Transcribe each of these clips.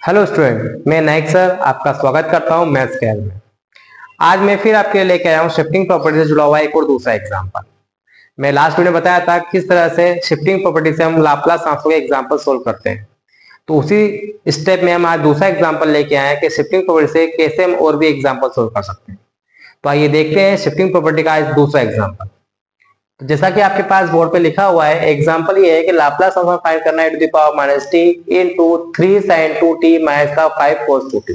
Hello student, मैं Naik sir आपका स्वागत करता हूं मैथ्स कैल में। आज मैं फिर आपके लिए लेके आया हूं शिफ्टिंग प्रॉपर्टी से जुड़ा हुआ एक और दूसरा एग्जांपल। मैं लास्ट वीडियो में बताया था किस तरह से शिफ्टिंग प्रॉपर्टी से हम लाप्लास ट्रांसफॉर्म के एग्जांपल सोल्व करते हैं। तो उसी स्टेप में हम आज दूसरा एग्जांपल लेके आए हैं कि शिफ्टिंग प्रॉपर्टी से कैसे हम और भी एग्जांपल सोल्व कर सकते हैं। तो आइए देखते हैं शिफ्टिंग प्रॉपर्टी का आज दूसरा एग्जाम्पल। तो जैसा कि आपके पास बोर्ड पे लिखा हुआ है, एग्जांपल ये है कि लाप्लास ट्रांसफॉर्म फाइंड करना है e⁻t into 3 sin 2t minus का 5 cos 2t।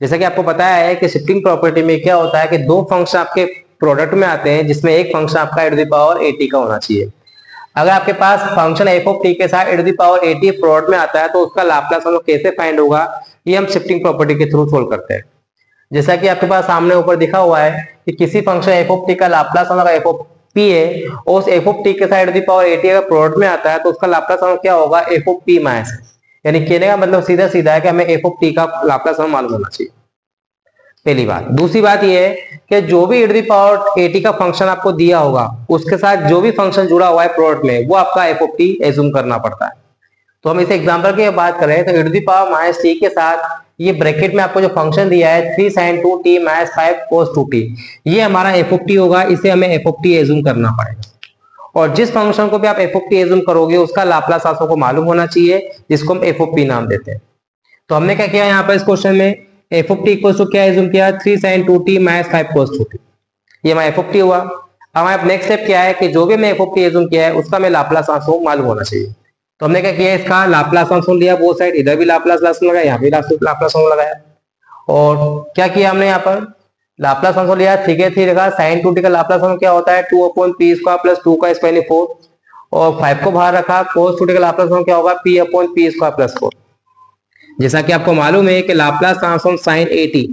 जैसा कि आपको बताया है कि शिफ्टिंग प्रॉपर्टी में क्या होता है कि दो फंक्शन आपके प्रोडक्ट में आते हैं जिसमें एक फंक्शन आपका e⁻at का होना चाहिए। अगर आपके पास फंक्शन f के साथ e⁻at प्रोडक्ट में आता है तो उसका लाप्लास ट्रांसफॉर्म कैसे फाइंड होगा, ये हम शिफ्टिंग प्रॉपर्टी के थ्रू सोल्व करते हैं। जैसा कि आपके पास सामने ऊपर दिखा हुआ है कि किसी फंक्शन f का लाप्लास ट्रांसफॉर्म f है और उस f के साथ e⁻at अगर प्रोडक्ट में आता है तो उसका लाप्लास ट्रांसफॉर्म क्या होगा, f माइनस। यानी कहने का मतलब सीधा सीधा है कि हमें f का लाप्लास ट्रांसफॉर्म मालूम होना चाहिए, पहली बात। दूसरी बात यह है कि जो भी e⁻at का फंक्शन आपको दिया होगा उसके साथ जो भी फंक्शन जुड़ा हुआ है प्रोडक्ट में वो आपका f एज्यूम करना पड़ता है। तो हम इस एग्जांपल की बात करें तो e⁻t के साथ ये ब्रैकेट में आपको जो फंक्शन दिया है 3 sin 2t minus 5 cos 2t, ये हमारा f होगा। इसे हमें f एज्यूम करना पड़ेगा और जिस फंक्शन को भी आप f एज्यूम करोगे उसका लाप्लास ट्रांसफॉर्म को मालूम होना चाहिए, जिसको हम f नाम देते हैं। तो हमने क्या किया यहाँ पर इस क्वेश्चन में f इक्वल टू क्या एज्यूम किया, 3 sin 2t minus 5 cos 2t, ये हमारा f हुआ। अब हमारा नेक्स्ट स्टेप क्या है कि जो भी मैं f एज्यूम किया है उसका मैं लाप्लास ट्रांसफॉर्म मालूम होना चाहिए। तो हमने क्या किया, इसका लाप्लास ट्रांसफॉर्म लिया, बोथ साइड, इधर भी लाप्लास ट्रांसफॉर्म लगाया, यहाँ भी लाप्लास ट्रांसफॉर्म लगाया। और क्या किया हमने यहाँ पर लाप्लास ट्रांसफॉर्म लिया, ठीक है, थी लगा sin 2t का लाप्लास ट्रांसफॉर्म क्या होता है 2/p² प्लस 2 का स्क्वायर 4 और 5 को बाहर रखा, cos 2t का लाप्लास ट्रांसफॉर्म क्या होगा p/p² प्लस 4। जैसा कि आपको मालूम है कि लाप्लास ट्रांसफॉर्म sin 80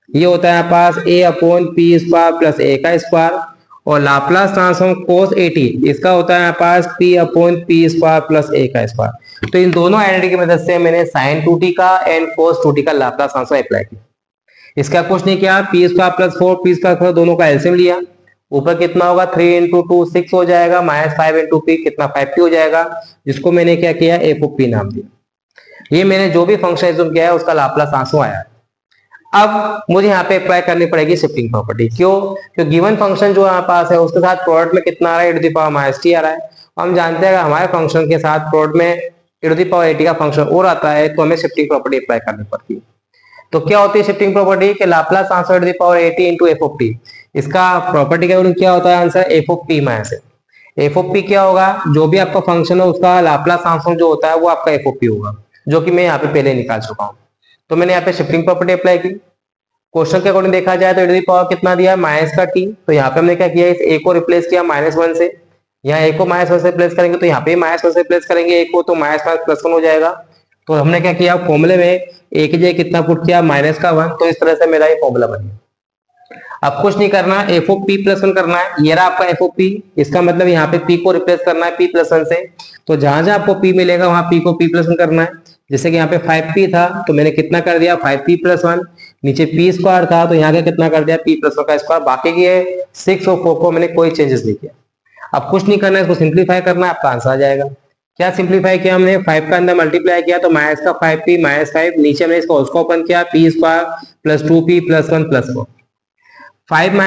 ये होता है पास a/p² प्लस a का स्क्वायर और लाप्लास ट्रांसफॉर्म cos 80 इसका होता है पास p/p² प्लस a का स्क्वायर। तो इन दोनों आइडेंटिटी की मदद से मैंने sin 2t का एंड cos 2t का लाप्लास ट्रांसफॉर्म अप्लाई किया। इसका कुछ नहीं किया, p² प्लस 4 p² दोनों का एलसीएम लिया, ऊपर कितना होगा 3 इंटू 2 6 हो जाएगा, माइनस 5 इंटू p कितना 5p हो जाएगा, जिसको मैंने क्या किया f नाम दिया। ये मैंने जो भी फंक्शन एज्यूम किया है उसका लाप्लास ट्रांसफॉर्म आया है। अब मुझे यहाँ पे अप्लाई करनी पड़ेगी शिफ्टिंग प्रॉपर्टी। क्यों? क्योंकि गिवन फंक्शन जो हमारे पास है उसके साथ प्रोडक्ट में कितना आ रहा है e⁻t आ रहा है। हम जानते हैं अगर हमारे फंक्शन के साथ प्रोडक्ट में e⁻at का फंक्शन और आता है तो हमें शिफ्टिंग प्रॉपर्टी अप्लाई करनी पड़ती है। तो क्या होती है शिफ्टिंग प्रॉपर्टी के Laplace transform e⁻at into f। इसका प्रॉपर्टी का क्या होता है आंसर f माइनस f क्या होगा, जो भी आपका फंक्शन है उसका लाप्लास ट्रांसफॉर्म जो होता है वो आपका f होगा, जो कि मैं यहाँ पे पहले निकाल चुका हूँ। तो मैंने यहाँ पे शिफ्टिंग प्रॉपर्टी अप्लाई की। क्वेश्चन के अकॉर्डिंग देखा जाए तो e⁻ कितना दिया है माइनस का t, तो यहाँ पे हमने क्या किया, इस a को रिप्लेस किया -1 से। यहाँ a को -1 से रिप्लेस करेंगे तो यहाँ पे -1 से रिप्लेस करेंगे a को, तो -+1 हो जाएगा। तो हमने क्या किया, फॉर्मूले में a की जगह कितना पुट किया -1, तो इस तरह से मेरा ये फॉर्मूला बन गया। अब कुछ नहीं करना, f+1 करना है, ये रहा आपका f। इसका मतलब यहाँ पे p को रिप्लेस करना है p+1 से, तो जहां जहां आपको p मिलेगा वहां p को p+1 करना है। जैसे कि यहाँ पे 5p था तो मैंने कितना कर दिया 5p+1, नीचे p² था तो यहाँ का कितना कर दिया p+1 का स्क्वायर, बाकी के 6 और 4 को मैंने कोई चेंजेस नहीं किया। अब कुछ नहीं करना है, इसको सिंप्लीफाई करना है, आपका आंसर आ जाएगा। क्या सिंप्लीफाई किया हमने, 5 का अंदर मल्टीप्लाई किया तो माइनस का 5p -5, नीचे हमने इसको उसको ओपन किया p² plus 2p plus 1 plus 4, 6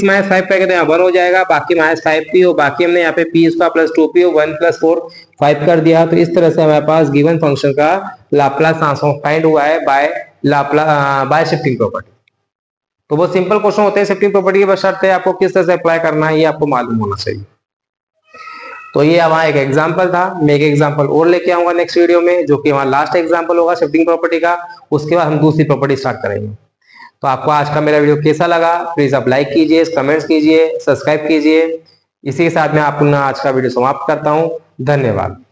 minus 5 करेंगे तो यहाँ 1 हो जाएगा, बाकी -5p हो, बाकी हमने यहाँ पे p² प्लस 2p हो 1 प्लस 4 5 कर दिया। तो इस तरह से हमारे पास गिवन फंक्शन का लाप्लास ट्रांसफॉर्म फाइंड हुआ है बाय शिफ्टिंग प्रॉपर्टी। तो वो सिंपल क्वेश्चन होते हैं शिफ्टिंग प्रॉपर्टी की, बस शर्त है आपको किस तरह से अप्लाई करना है ये आपको मालूम होना चाहिए। तो ये हमारा एक एग्जांपल था, मैं एक एग्जांपल और लेके आऊंगा नेक्स्ट वीडियो में, जो कि हमारा लास्ट एग्जांपल होगा शिफ्टिंग प्रॉपर्टी का। उसके बाद हम दूसरी प्रॉपर्टी स्टार्ट करेंगे। तो आपको आज का मेरा वीडियो कैसा लगा, प्लीज आप लाइक कीजिए, कमेंट्स कीजिए, सब्सक्राइब कीजिए। इसी के साथ मैं अपना आज का वीडियो समाप्त करता हूँ। धन्यवाद।